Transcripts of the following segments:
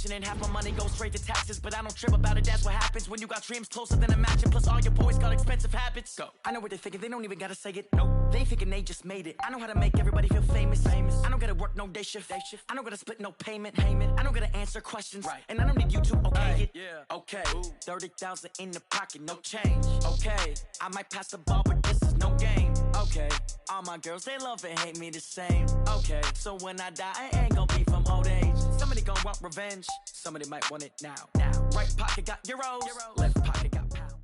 passion and half my money goes straight to taxes. But I don't trip about it, that's what happens when you got dreams closer than a match. And plus all your boys got expensive habits. Go. I know what they're thinking, they don't even gotta say it. No, they ain't thinking they just made it. I know how to make everybody feel famous. I don't gotta work no day shift. I don't gotta split no payment. I don't gotta answer questions. And I don't need you to okay it. Okay, 30,000 in the pocket, no change. Okay, I might pass the ball, but this is no game. Okay, all my girls, they love and hate me the same. Okay, so when I die, I ain't gonna be from old age. Somebody gon' want revenge, somebody might want it now. Right pocket got euros, left pocket got pounds.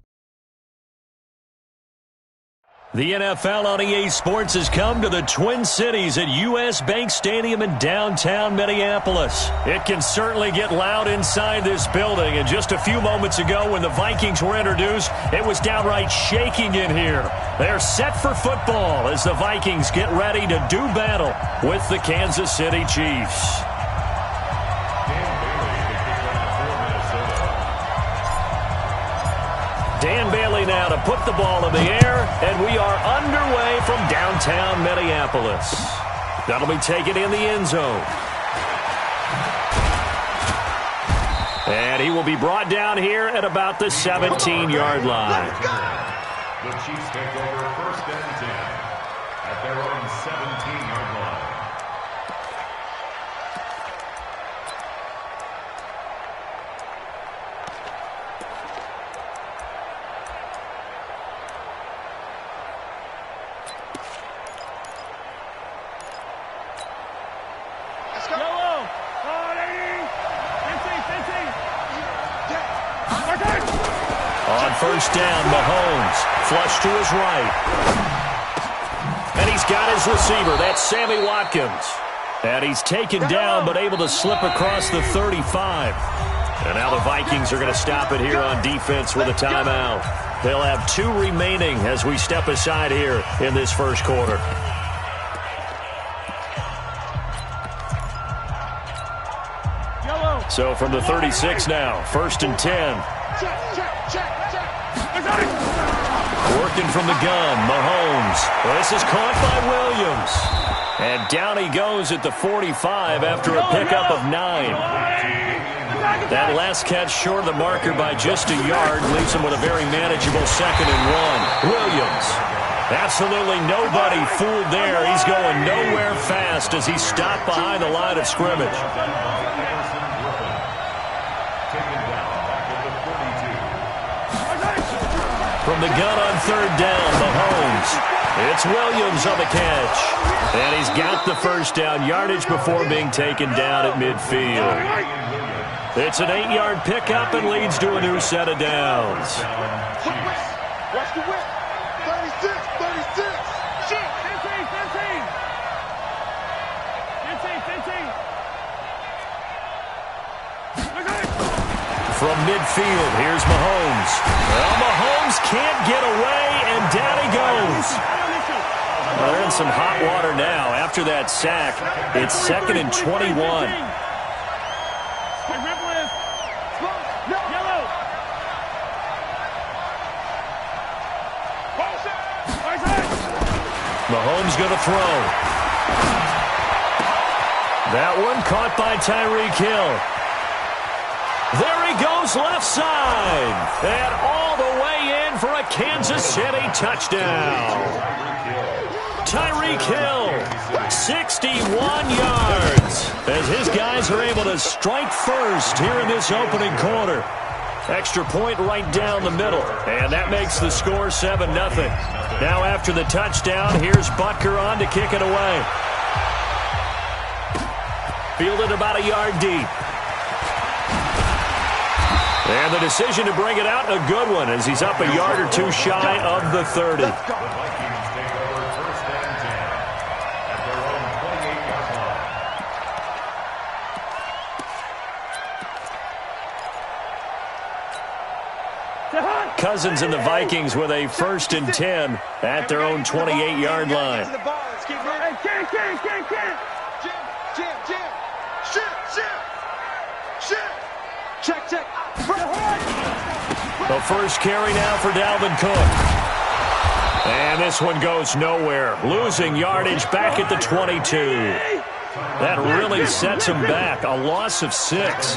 The NFL on EA Sports has come to the Twin Cities at US Bank Stadium in downtown Minneapolis. It can certainly get loud inside this building, and just a few moments ago when the Vikings were introduced, it was downright shaking in here. They're set for football as the Vikings get ready to do battle with the Kansas City Chiefs. Dan Bailey now to put the ball in the air, and we are underway from downtown Minneapolis. That'll be taken in the end zone. And he will be brought down here at about the 17-yard line. The Chiefs take over first and 10 at their own 17-yard line. On first down, Mahomes, flush to his right. And he's got his receiver. That's Sammy Watkins. And he's taken down but able to slip across the 35. And now the Vikings are going to stop it here on defense with a timeout. They'll have 2 remaining as we step aside here in this first quarter. So from the 36 now, first and 10. Working from the gun, Mahomes. This is caught by Williams. And down he goes at the 45 after a pickup of 9. That last catch short of the marker by just a yard leaves him with a very manageable 2nd and 1. Williams. Absolutely nobody fooled there. He's going nowhere fast as he's stopped behind the line of scrimmage. From the gun on third down, Mahomes. It's Williams on the catch. And he's got the first down yardage before being taken down at midfield. It's an 8-yard pickup and leads to a new set of downs. Watch the whip. 36, 36. Shit, 15, 15. 15, 15. From midfield, here's Mahomes. Well, Mahomes can't get away, and down he goes. Well, they're in some hot water now. After that sack, it's 2nd and 21. Mahomes going to throw. That one caught by Tyreek Hill. There he goes left side. And all the way in for a Kansas City touchdown. Tyreek Hill, 61 yards. As his guys are able to strike first here in this opening quarter. Extra point right down the middle. And that makes the score 7-0. Now after the touchdown, here's Butker on to kick it away. Fielded about a yard deep. And the decision to bring it out, a good one, as he's up a yard or two shy of the 30. The Vikings take over first and 10 at their own 28-yard line. Cousins and the Vikings with a first and 10 at their own 28-yard line. Check. The first carry now for Dalvin Cook. And this one goes nowhere. Losing yardage back at the 22. That really sets him back. A loss of 6.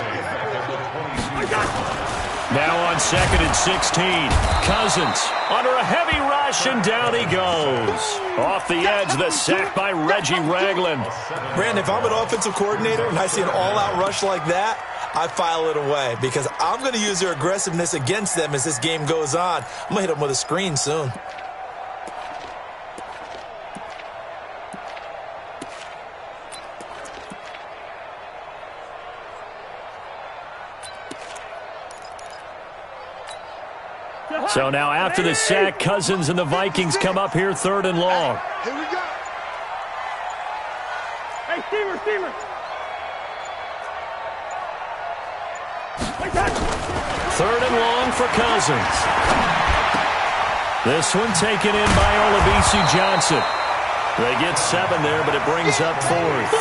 Now on 2nd and 16. Cousins under a heavy rush, and down he goes. Off the edge, the sack by Reggie Ragland. Brandon, if I'm an offensive coordinator and I see an all-out rush like that, I file it away because I'm going to use their aggressiveness against them as this game goes on. I'm going to hit them with a screen soon. So now after the sack, Cousins and the Vikings come up here 3rd and long. Here we go. Hey, Steamer. 3rd and long for Cousins. This one taken in by Olabisi Johnson. They get 7 there, but it brings up 4th.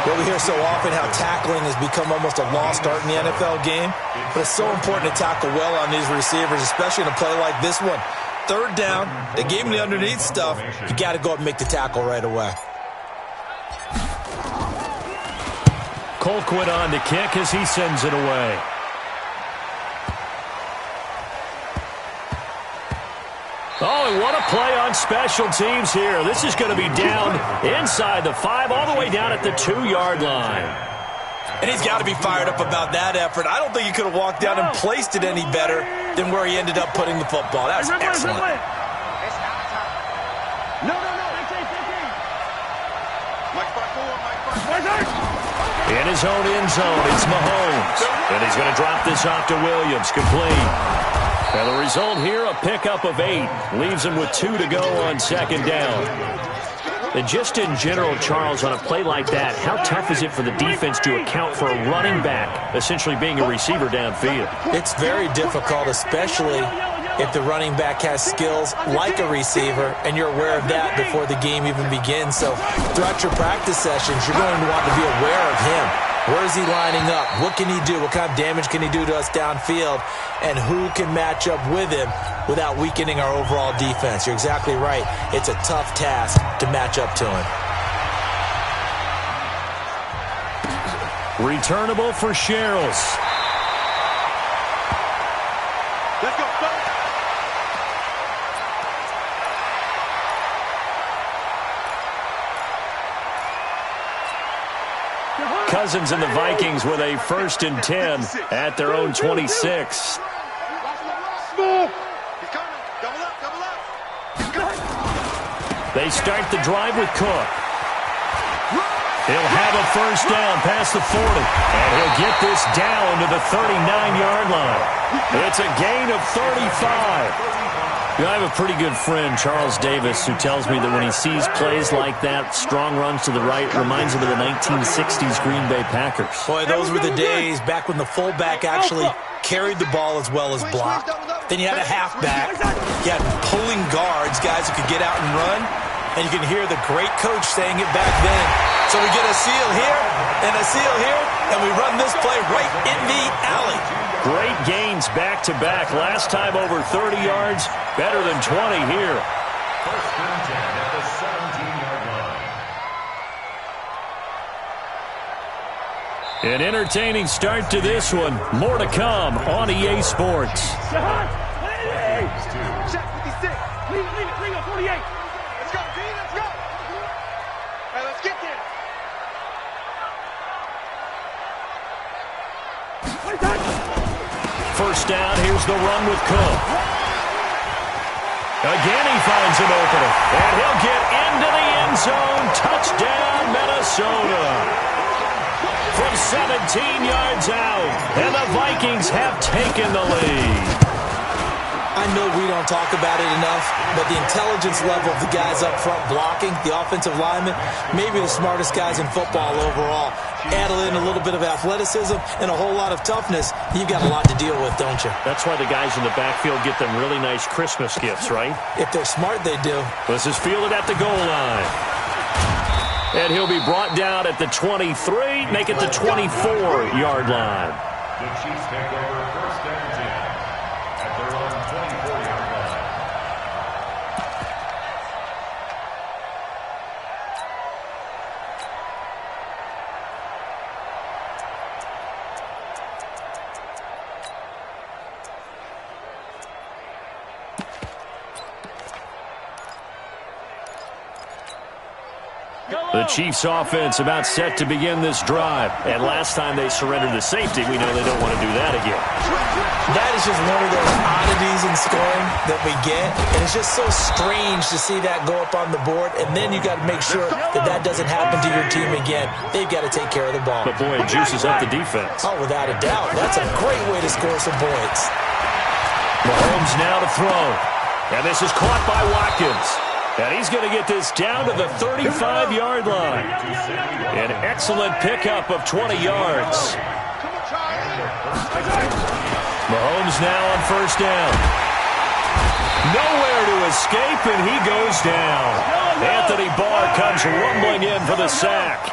Well, we hear so often how tackling has become almost a lost art in the NFL game. But it's so important to tackle well on these receivers, especially in a play like this one. 3rd down, they gave him the underneath stuff. You got to go up and make the tackle right away. Colquitt on to kick as he sends it away. Oh, and what a play on special teams here. This is going to be down inside the 5, all the way down at the 2-yard line. And he's got to be fired up about that effort. I don't think he could have walked down and placed it any better than where he ended up putting the football. That was excellent. No. In his own end zone, it's Mahomes. And he's going to drop this off to Williams, complete. And the result here, a pickup of 8. Leaves him with 2 to go on 2nd down. And just in general, Charles, on a play like that, how tough is it for the defense to account for a running back essentially being a receiver downfield? It's very difficult, especially if the running back has skills like a receiver, and you're aware of that before the game even begins. So throughout your practice sessions, you're going to want to be aware of him. Where is he lining up? What can he do? What kind of damage can he do to us downfield? And who can match up with him without weakening our overall defense? You're exactly right. It's a tough task to match up to him. Returnable for Sherrills. Let's go. Cousins and the Vikings with a 1st and 10 at their own 26. They start the drive with Cook. He'll have a 1st down past the 40, and he'll get this down to the 39-yard line. It's a gain of 35. I have a pretty good friend, Charles Davis, who tells me that when he sees plays like that, strong runs to the right, reminds him of the 1960s Green Bay Packers. Boy, those were the days back when the fullback actually carried the ball as well as blocked. Then you had a halfback. You had pulling guards, guys who could get out and run. And you can hear the great coach saying it back then. So we get a seal here and a seal here, and we run this play right in the alley. Great gains back-to-back. Last time over 30 yards, better than 20 here. 1st and 10 at the 17-yard line. An entertaining start to this one. More to come on EA Sports. Check 56. Leave it, 48. Let's go, B, let's go. Hey, let's get there. 1st down, here's the run with Cook. Again, he finds an opening. And he'll get into the end zone. Touchdown, Minnesota. From 17 yards out. And the Vikings have taken the lead. I know we don't talk about it enough, but the intelligence level of the guys up front blocking, the offensive linemen, maybe the smartest guys in football overall. Add in a little bit of athleticism and a whole lot of toughness, you've got a lot to deal with, don't you? That's why the guys in the backfield get them really nice Christmas gifts, right? If they're smart, they do. This is fielded at the goal line. And he'll be brought down at the 23, make it the 24-yard line. The Chiefs take over 1st and 10 at their own 24-yard line. The Chiefs offense about set to begin this drive. And last time they surrendered the safety, we know they don't want to do that again. That is just one of those oddities in scoring that we get. And it's just so strange to see that go up on the board. And then you got to make sure that that doesn't happen to your team again. They've got to take care of the ball. But boy, it juices up the defense. Oh, without a doubt. That's a great way to score some points. Mahomes now to throw. And this is caught by Watkins. And he's going to get this down to the 35-yard line. An excellent pickup of 20 yards. Mahomes now on first down. Nowhere to escape, and he goes down. Anthony Barr comes rumbling in for the sack.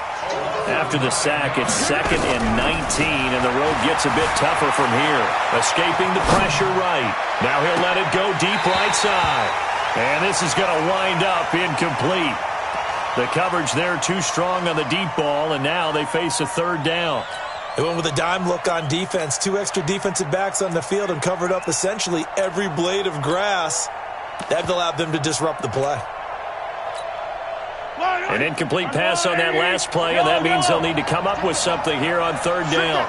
After the sack, it's 2nd and 19, and the road gets a bit tougher from here. Escaping the pressure right. Now he'll let it go deep right side. And this is going to wind up incomplete. The coverage there too strong on the deep ball, and now they face a 3rd down. They went with a dime look on defense. 2 extra defensive backs on the field and covered up essentially every blade of grass. That allowed them to disrupt the play. An incomplete pass on that last play, and that means they'll need to come up with something here on 3rd down.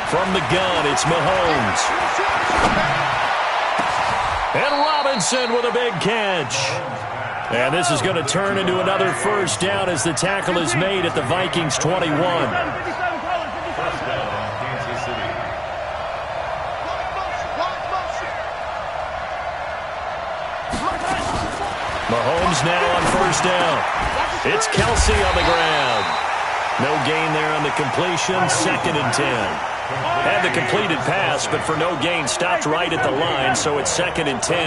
From the gun, it's Mahomes. And Robinson with a big catch. And this is going to turn into another 1st down as the tackle is made at the Vikings' 21. Mahomes now on 1st down. It's Kelsey on the ground. No gain there on the completion, 2nd and 10. Had the completed pass, but for no gain, stopped right at the line, so it's 2nd and 10.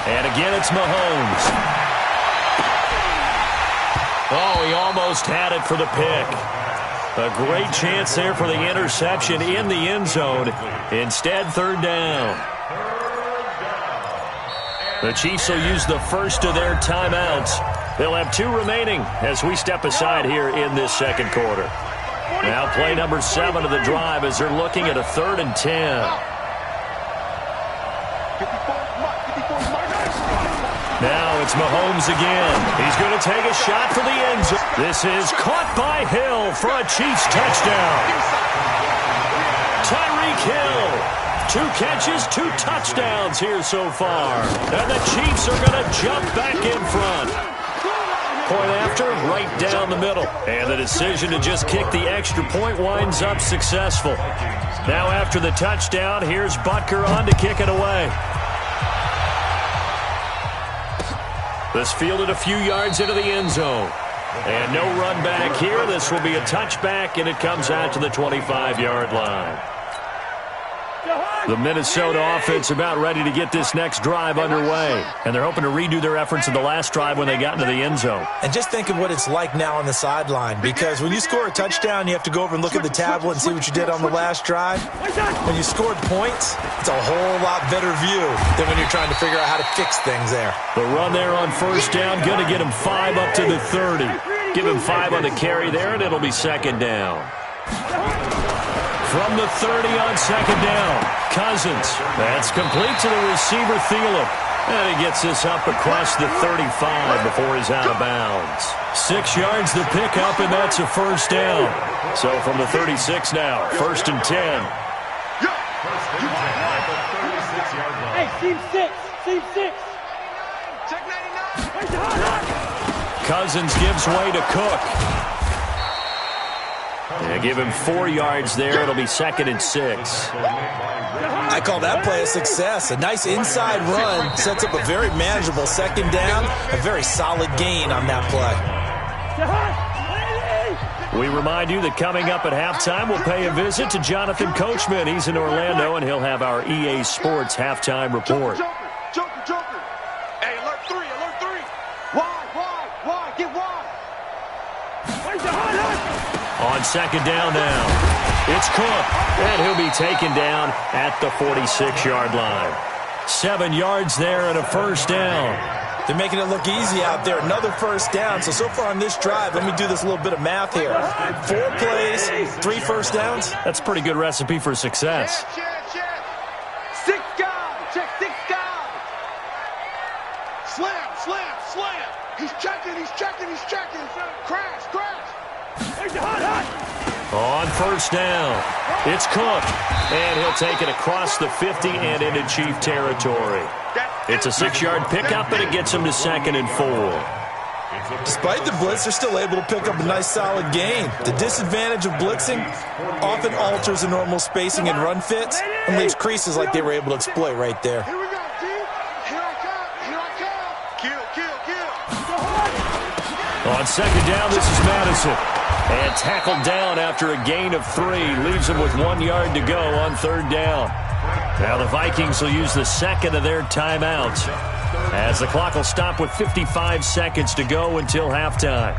And again, it's Mahomes. Oh, he almost had it for the pick. A great chance there for the interception in the end zone. Instead, 3rd down. The Chiefs will use the first of their timeouts. They'll have 2 remaining as we step aside here in this 2nd quarter. Now play number 7 of the drive as they're looking at a 3rd and 10. Now it's Mahomes again. He's going to take a shot for the end zone. This is caught by Hill for a Chiefs touchdown. Tyreek Hill. 2 catches, 2 touchdowns here so far. And the Chiefs are going to jump back in front. Point after, right down the middle. And the decision to just kick the extra point winds up successful. Now after the touchdown, here's Butker on to kick it away. This fielded a few yards into the end zone. And no run back here. This will be a touchback, and it comes out to the 25-yard line. The Minnesota offense about ready to get this next drive underway. And they're hoping to redo their efforts in the last drive when they got into the end zone. And just think of what it's like now on the sideline. Because when you score a touchdown, you have to go over and look at the tablet and see what you did on the last drive. When you scored points, it's a whole lot better view than when you're trying to figure out how to fix things there. The run there on 1st down, going to get him 5 up to the 30. Give him 5 on the carry there, and it'll be 2nd down. From the 30 on 2nd down, Cousins. That's complete to the receiver, Thielen. And he gets this up across the 35 before he's out of bounds. 6 yards the pickup, and that's a 1st down. So from the 36 now, 1st and 10. Hey, team 6. Team 6. Check 99. Cousins gives way to Cook. Yeah, give him 4 yards there. It'll be 2nd and 6. I call that play a success. A nice inside run sets up a very manageable 2nd down. A very solid gain on that play. We remind you that coming up at halftime, we'll pay a visit to Jonathan Coachman. He's in Orlando, and he'll have our EA Sports halftime report. Joker. Hey, alert 3. Wide. Get wide. On 2nd down now, it's Cook, and he'll be taken down at the 46-yard line. 7 yards there and a 1st down. They're making it look easy out there. Another first down. So far on this drive, let me do this little bit of math here. 4 plays, 3 first downs. That's a pretty good recipe for success. Check. 6 guys. Check 6 guys. Slam. He's checking. Crash. On first down, it's Cook, and he'll take it across the 50 and into Chief territory. It's a 6-yard pickup, but it gets him to 2nd and 4. Despite the blitz, they're still able to pick up a nice solid gain. The disadvantage of blitzing often alters the normal spacing and run fits and leaves creases like they were able to exploit right there. Here we go, D. Here I come. Kill. On 2nd down, this is Madison. And tackled down after a gain of 3. Leaves him with 1 yard to go on 3rd down. Now the Vikings will use the 2nd of their timeouts, as the clock will stop with 55 seconds to go until halftime.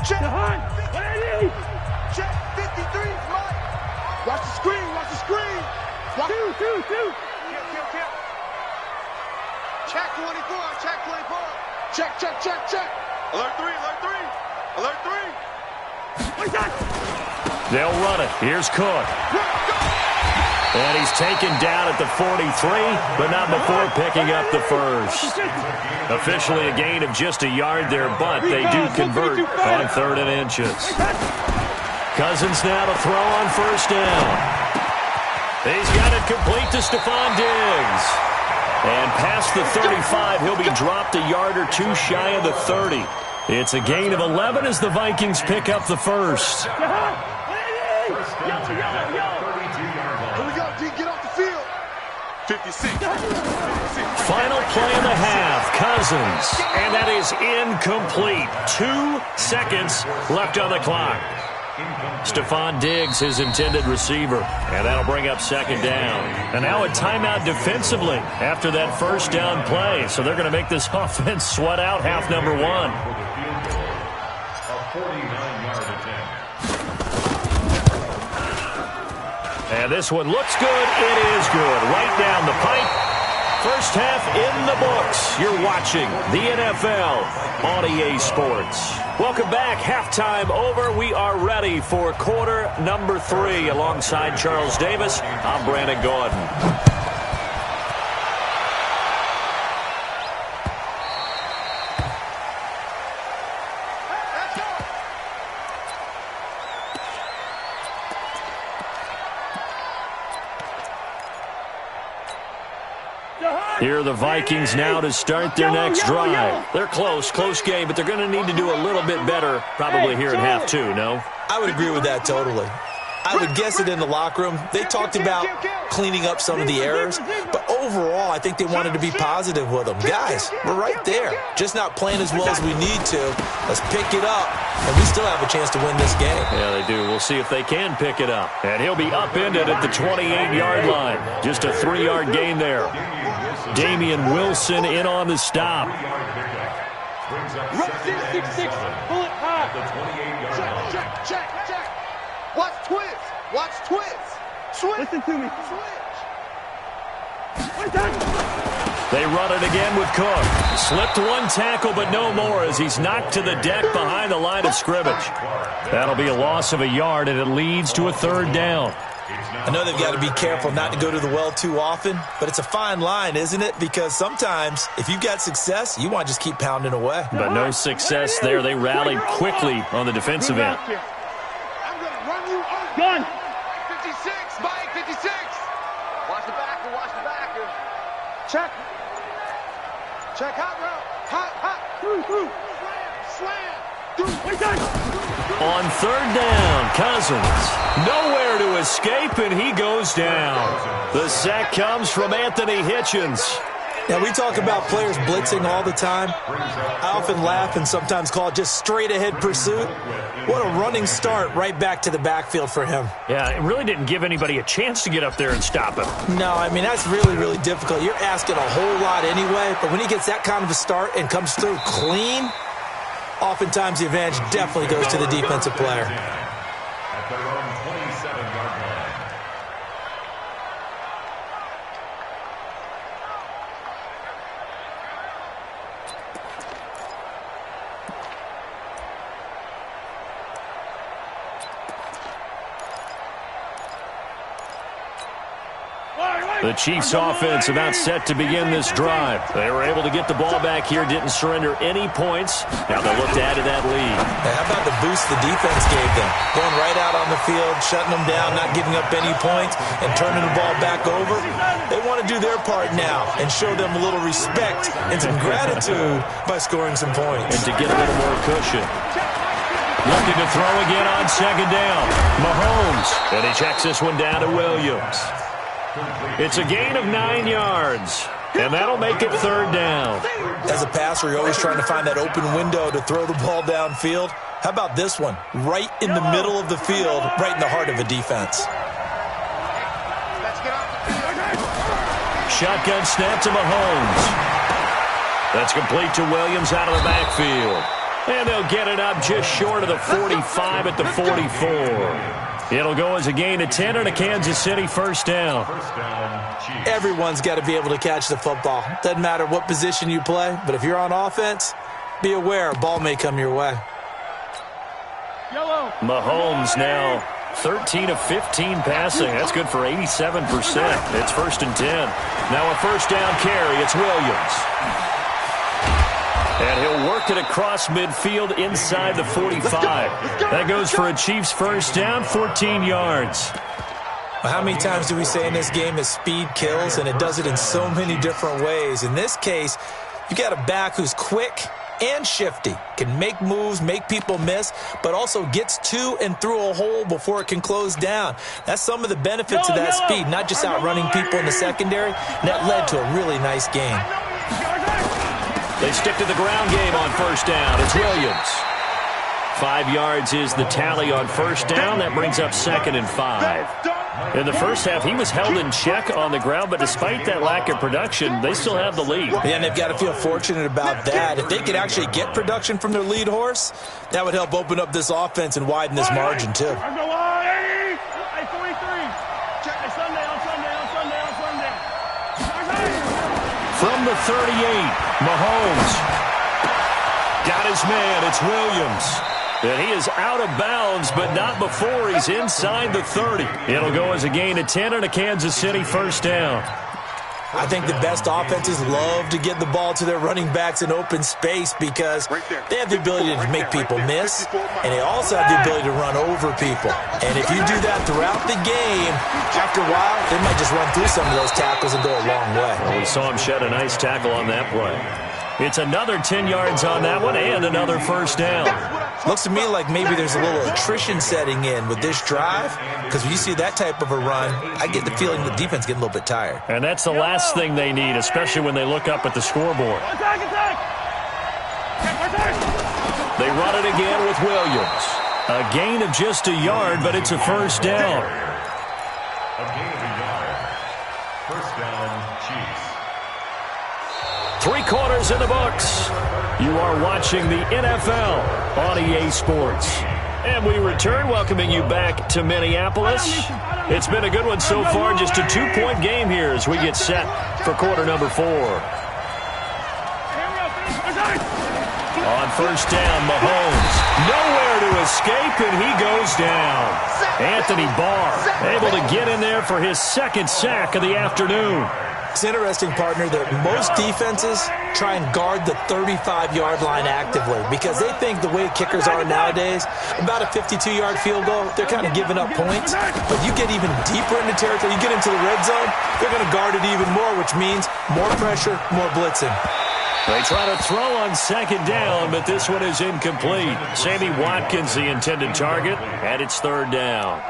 Check 53, Mike. Watch the screen. Two. Kill. Check 24. Check. Alert 3. They'll run it. Here's Cook. And he's taken down at the 43, but not before picking up the first. Officially a gain of just a yard there, but they do convert on 3rd and inches. Cousins now to throw on first down. He's got it complete to Stephon Diggs. And past the 35, he'll be dropped a yard or 2 shy of the 30. It's a gain of 11 as the Vikings pick up the first. Here we go, D. Get off the field. 56. Final play of the half, Cousins. And that is incomplete. 2 seconds left on the clock. Stephon Diggs, his intended receiver. And that'll bring up 2nd down. And now a timeout defensively after that first down play. So they're going to make this offense sweat out half number 1. A 49-yard attempt. And this one looks good. It is good. Right down the pipe. First half in the books. You're watching the NFL on EA Sports. Welcome back. Halftime over. We are ready for quarter number 3. Alongside Charles Davis, I'm Brandon Gordon. Here are the Vikings now to start their next drive. They're close game, but they're going to need to do a little bit better probably here in half 2, no? I would agree with that totally. I would guess it in the locker room. They talked about cleaning up some of the errors, but overall, I think they wanted to be positive with them. Guys, we're right there. Just not playing as well as we need to. Let's pick it up, and we still have a chance to win this game. Yeah, they do. We'll see if they can pick it up. And he'll be upended at the 28-yard line. Just a 3-yard gain there. Damian Wilson in on the stop. Run 666. Pull it high. Check. Watch twist. Switch. Listen to me. Switch. They run it again with Cook. Slipped 1 tackle, but no more as he's knocked to the deck behind the line of scrimmage. That'll be a loss of a yard, and it leads to a 3rd down. I know they've got to be careful not to go to the well too often, but it's a fine line, isn't it? Because sometimes, if you've got success, you want to just keep pounding away. But no success there. They rallied quickly on the defensive end. I'm going to run you over. Gun. 56, Mike, 56. Watch the backer. Check, hot route. Hot. Slam. On 3rd down, Cousins. Nowhere to escape, and he goes down. The sack comes from Anthony Hitchens. Now, we talk about players blitzing all the time. I often laugh and sometimes call it just straight-ahead pursuit. What a running start right back to the backfield for him. Yeah, it really didn't give anybody a chance to get up there and stop him. No, I mean, that's really, really difficult. You're asking a whole lot anyway, but when he gets that kind of a start and comes through clean, oftentimes the advantage definitely goes to the defensive player. At their own 27-yard line. The Chiefs offense about set to begin this drive. They were able to get the ball back here, didn't surrender any points. Now they'll look to add to that lead. Hey, how about the boost the defense gave them? Going right out on the field, shutting them down, not giving up any points, and turning the ball back over. They want to do their part now and show them a little respect and some gratitude by scoring some points. And to get a little more cushion. Looking to throw again on second down. Mahomes. And he checks this one down to Williams. It's a gain of 9 yards. And that'll make it third down. As a passer, you're always trying to find that open window to throw the ball downfield. How about this one? Right in the middle of the field, right in the heart of a defense. Shotgun snap to Mahomes. That's complete to Williams out of the backfield. And they'll get it up just short of the 45 at the 44. It'll go as a gain of 10 and a Kansas City first down. Everyone's got to be able to catch the football. Doesn't matter what position you play, but if you're on offense, be aware a ball may come your way. Mahomes now 13 of 15 passing. That's good for 87%. It's first and 10. Now a first down carry. It's Williams. And he'll work it across midfield inside the 45. That goes for a Chiefs first down, 14 yards. Well, how many times do we say in this game that speed kills, and it does it in so many different ways? In this case, you got a back who's quick and shifty, can make moves, make people miss, but also gets to and through a hole before it can close down. That's some of the benefits of that speed, not just outrunning people in the secondary, and that led to a really nice game. They stick to the ground game on first down. It's Williams. 5 yards is the tally on first down. That brings up second and 5. In the first half, he was held in check on the ground, but despite that lack of production, they still have the lead. Yeah, and they've got to feel fortunate about that. If they could actually get production from their lead horse, that would help open up this offense and widen this margin, too. From the 38, Mahomes got his man. It's Williams. And he is out of bounds, but not before he's inside the 30. It'll go as a gain of 10 and a Kansas City first down. I think the best offenses love to get the ball to their running backs in open space because they have the ability to make people miss, and they also have the ability to run over people. And if you do that throughout the game, after a while, they might just run through some of those tackles and go a long way. Well, we saw him shed a nice tackle on that play. It's another 10 yards on that one and another first down. Looks to me like maybe there's a little attrition setting in with this drive, because when you see that type of a run, I get the feeling the defense getting a little bit tired. And that's the last thing they need, especially when they look up at the scoreboard. They run it again with Williams. A gain of just a yard, but it's a first down. A gain of a yard. First down, Chiefs. 3 quarters in the books. You are watching the NFL on EA Sports. And we return, welcoming you back to Minneapolis. It's been a good one so far, just a 2-point game here as we get set for quarter number 4. On first down, Mahomes. Nowhere to escape, and he goes down. Anthony Barr able to get in there for his second sack of the afternoon. It's interesting, partner, that most defenses try and guard the 35-yard line actively because they think the way kickers are nowadays, about a 52-yard field goal, they're kind of giving up points. But you get even deeper into territory, you get into the red zone, they're going to guard it even more, which means more pressure, more blitzing. They try to throw on second down, but this one is incomplete. Sammy Watkins, the intended target, and it's third down.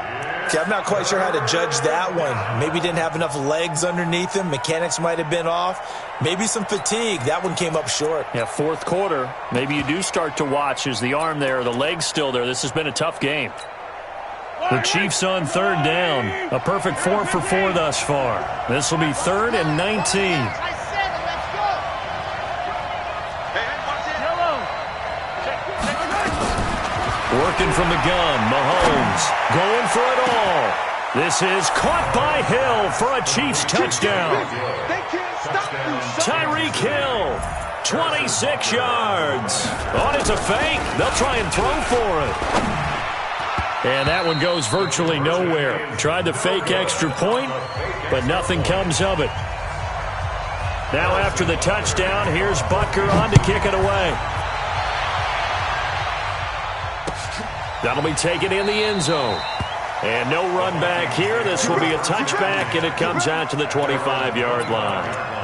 Okay, I'm not quite sure how to judge that one. Maybe didn't have enough legs underneath him. Mechanics might have been off. Maybe some fatigue. That one came up short. Yeah, fourth quarter. Maybe you do start to watch. Is the arm there, the leg's still there? This has been a tough game. The Chiefs on third down. A perfect 4 for 4 thus far. This will be 3rd and 19. Working from the gun, Mahomes going for it all. This is caught by Hill for a Chiefs touchdown. Tyreek Hill, 26 yards. Oh, it's a fake. They'll try and throw for it. And that one goes virtually nowhere. Tried the fake extra point, but nothing comes of it. Now after the touchdown, here's Butker on to kick it away. That'll be taken in the end zone. And no run back here. This will be a touchback, and it comes out to the 25-yard line.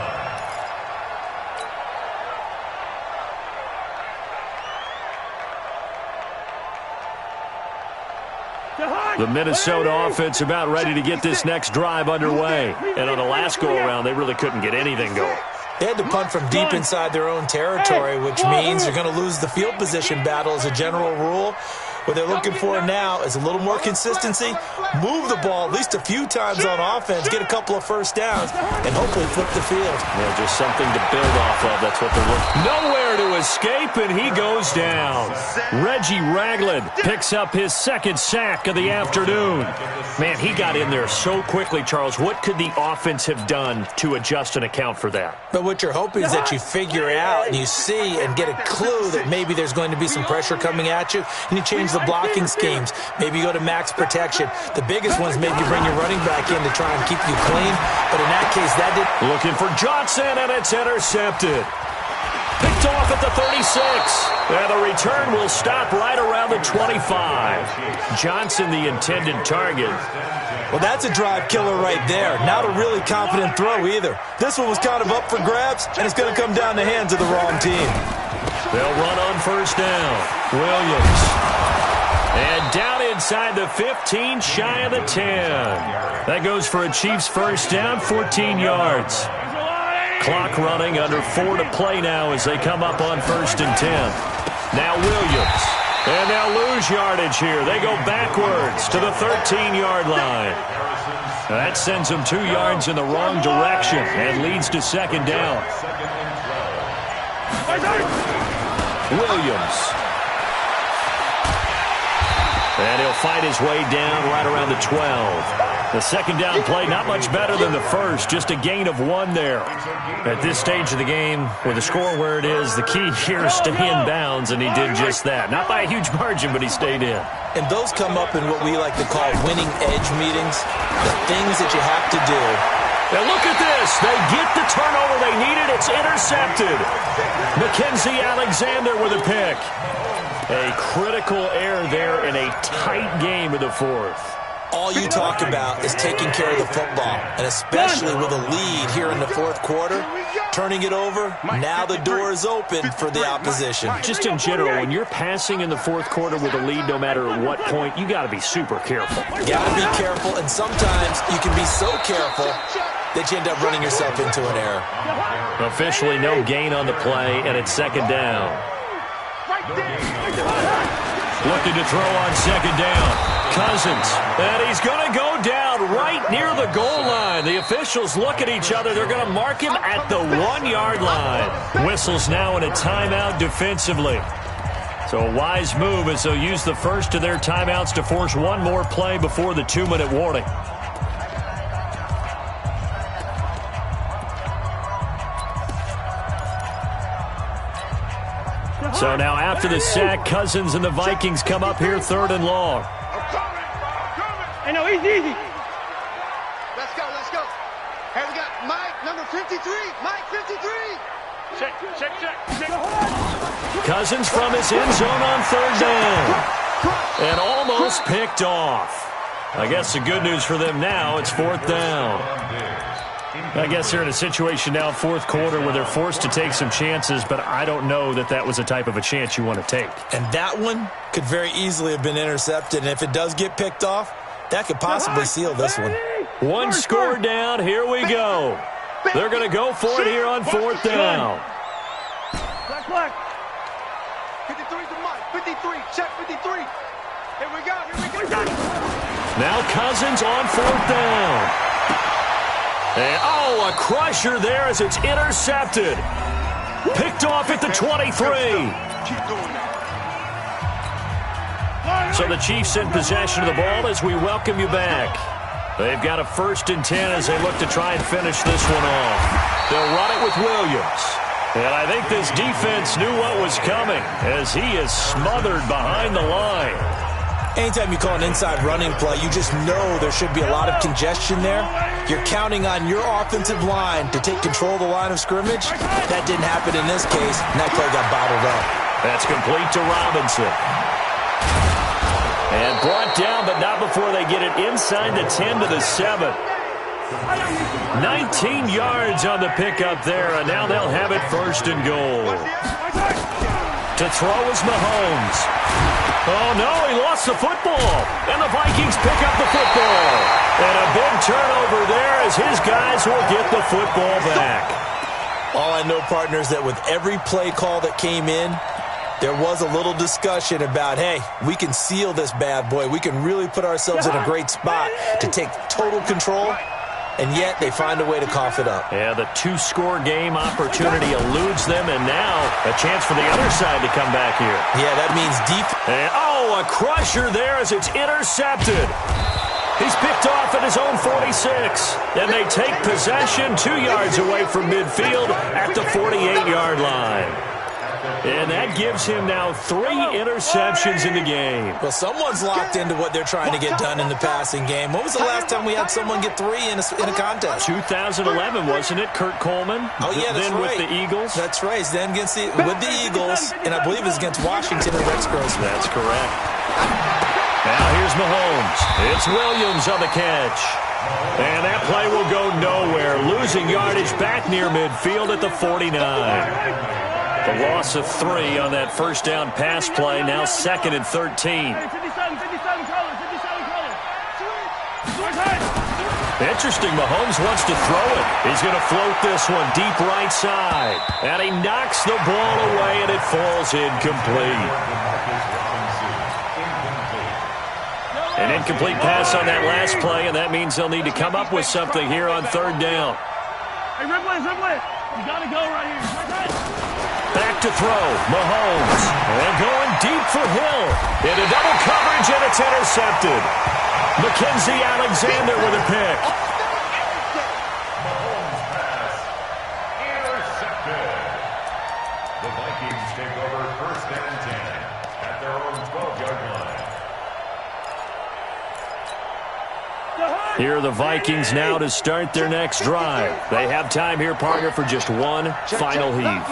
The Minnesota offense about ready to get this next drive underway. And on the last go-around, they really couldn't get anything going. They had to punt from deep inside their own territory, which means you're going to lose the field position battle as a general rule. What they're looking for now is a little more consistency, move the ball at least a few times on offense, get a couple of first downs, and hopefully flip the field. Yeah, just something to build off of. That's what they're looking. Nowhere to escape, and he goes down. Reggie Ragland picks up his second sack of the afternoon. Man, he got in there so quickly, Charles. What could the offense have done to adjust and account for that? But what you're hoping is that you figure out and you see and get a clue that maybe there's going to be some pressure coming at you, and you change the blocking schemes. Maybe you go to max protection. The biggest one is maybe you bring your running back in to try and keep you clean. But in that case, that did. Looking for Johnson, and it's intercepted. Picked off at the 36. And the return will stop right around the 25. Johnson, the intended target. Well, that's a drive killer right there. Not a really confident throw either. This one was kind of up for grabs, and it's going to come down the hands of the wrong team. They'll run on first down. Williams. And down inside the 15, shy of the 10. That goes for a Chiefs first down, 14 yards. Clock running, under 4 to play now as they come up on first and 10. Now Williams. And they'll lose yardage here. They go backwards to the 13-yard line. That sends them 2 yards in the wrong direction and leads to second down. Williams. And he'll fight his way down right around the 12. The second down play, not much better than the first, just a gain of 1 there. At this stage of the game, with the score where it is, the key here is stay in bounds, and he did just that. Not by a huge margin, but he stayed in. And those come up in what we like to call winning edge meetings, the things that you have to do. And look at this. They get the turnover they needed. It's intercepted. Mackenzie Alexander with a pick. A critical error there in a tight game in the fourth. All you talk about is taking care of the football, and especially with a lead here in the fourth quarter, turning it over, now the door is open for the opposition. Just in general, when you're passing in the fourth quarter with a lead, no matter at what point, you got to be super careful. You got to be careful, and sometimes you can be so careful that you end up running yourself into an error. Officially no gain on the play, and it's second down. Looking to throw on second down. Cousins, and he's going to go down right near the goal line. The officials look at each other. They're going to mark him at the 1-yard line. Whistles now in a timeout defensively. So a wise move as they'll use the first of their timeouts to force one more play before the 2-minute warning. So now after the sack, Cousins and the Vikings come up here 3rd and long. Hey, no, easy. Let's go. Hey, we got Mike, number 53. Mike, 53. Check. Cousins from his end zone on 3rd down. And almost picked off. I guess the good news for them now, it's 4th down. I guess they're in a situation now, 4th quarter, where they're forced to take some chances, but I don't know that that was the type of a chance you want to take. And that one could very easily have been intercepted, and if it does get picked off, that could possibly seal this one. One score down, here we go. They're going to go for it here on 4th down. Black. 53 to Mike, 53, check 53. Here we go. Now Cousins on 4th down. And, a crusher there as it's intercepted. Picked off at the 23. So the Chiefs in possession of the ball as we welcome you back. They've got a 1st and 10 as they look to try and finish this one off. They'll run it with Williams. And I think this defense knew what was coming as he is smothered behind the line. Anytime you call an inside running play, you just know there should be a lot of congestion there. You're counting on your offensive line to take control of the line of scrimmage. That didn't happen in this case, and that play got bottled up. That's complete to Robinson. And brought down, but not before they get it inside the 10 to the 7. 19 yards on the pickup there, and now they'll have it first and goal. To throw is Mahomes. Oh, no, he lost the football. And the Vikings pick up the football. And a big turnover there as his guys will get the football back. All I know, partners, that with every play call that came in, there was a little discussion about, hey, we can seal this bad boy. We can really put ourselves in a great spot to take total control. And yet they find a way to cough it up. Yeah, the 2-score game opportunity eludes them, and now a chance for the other side to come back here. Yeah, that means deep. And, oh, a crusher there as it's intercepted. He's picked off at his own 46. And they take possession 2 yards away from midfield at the 48-yard line. And that gives him now 3 interceptions in the game. Well, someone's locked into what they're trying to get done in the passing game. When was the last time we had someone get 3 in a contest? 2011, wasn't it? Kurt Coleman? Oh, yeah, that's then right. With the Eagles? That's right. Then with the Eagles, and I believe it was against Washington and Rex Grossman. That's correct. Now here's Mahomes. It's Williams on the catch. And that play will go nowhere. Losing yardage back near midfield at the 49. The loss of 3 on that first down pass play, now 2nd and 13. Interesting, Mahomes wants to throw it. He's going to float this one deep right side. And he knocks the ball away, and it falls incomplete. An incomplete pass on that last play, and that means they'll need to come up with something here on 3rd down. Hey, Ripley, you got to go right here. Back to throw, Mahomes. And going deep for Hill. Into double coverage, and it's intercepted. Mackenzie Alexander with a pick. Mahomes pass intercepted. The Vikings take over 1st and 10 at their own 12-yard line. Here are the Vikings now to start their next drive. They have time here, partner, for just one final heave.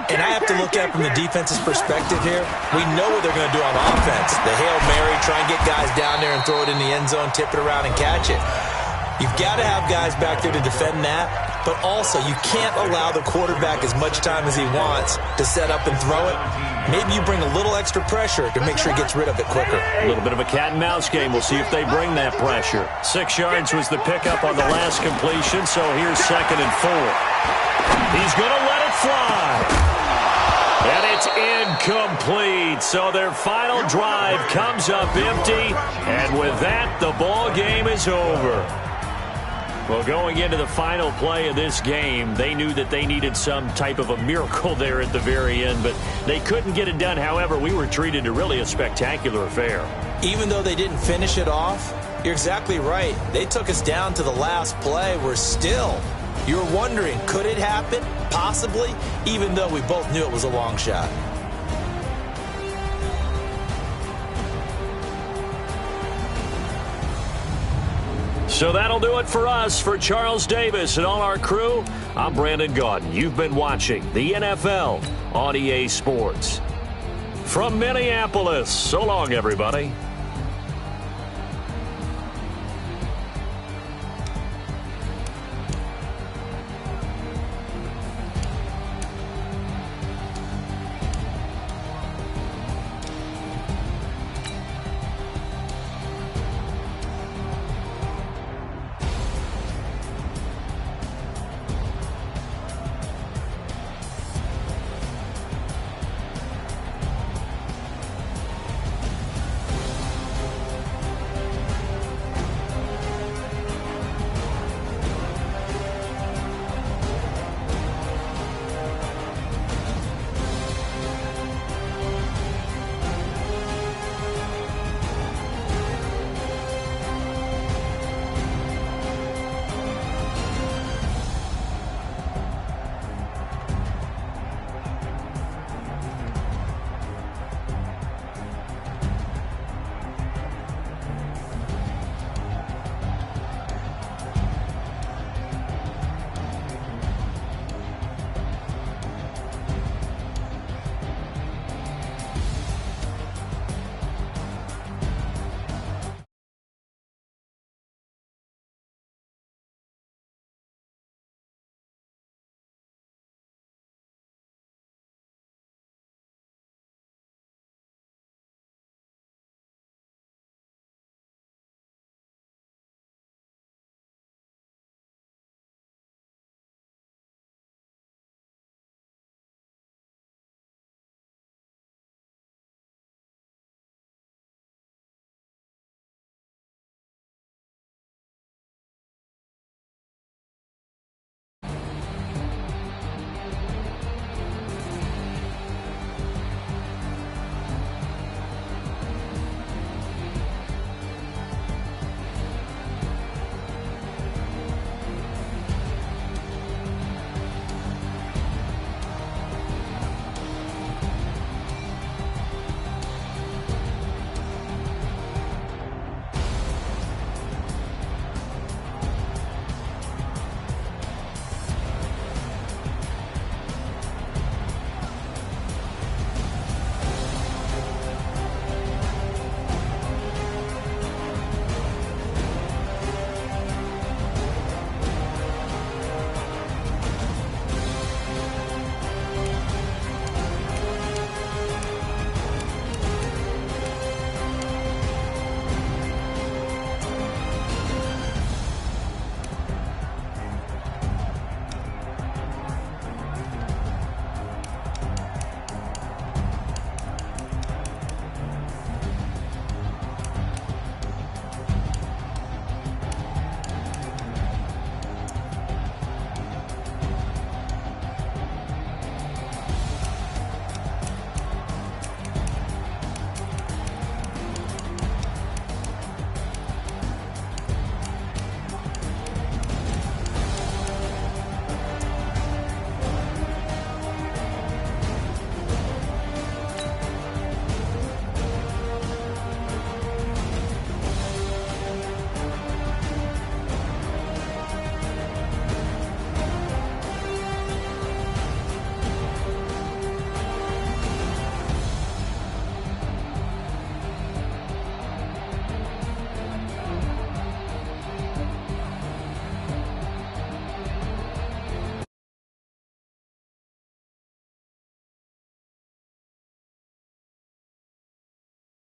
And I have to look at it from the defense's perspective here. We know what they're going to do on offense. The Hail Mary, try and get guys down there and throw it in the end zone, tip it around and catch it. You've got to have guys back there to defend that, but also you can't allow the quarterback as much time as he wants to set up and throw it. Maybe you bring a little extra pressure to make sure he gets rid of it quicker. A little bit of a cat-and-mouse game. We'll see if they bring that pressure. 6 yards was the pickup on the last completion, so here's 2nd and 4. He's going to let it fly. And it's incomplete. So their final drive comes up empty. And with that, the ball game is over. Well, going into the final play of this game, they knew that they needed some type of a miracle there at the very end, but they couldn't get it done. However, we were treated to really a spectacular affair. Even though they didn't finish it off, you're exactly right. They took us down to the last play. We're still, you're wondering, could it happen? Possibly, even though we both knew it was a long shot. So that'll do it for us. For Charles Davis and all our crew, I'm Brandon Gaudin. You've been watching the NFL on EA Sports. From Minneapolis, so long, everybody.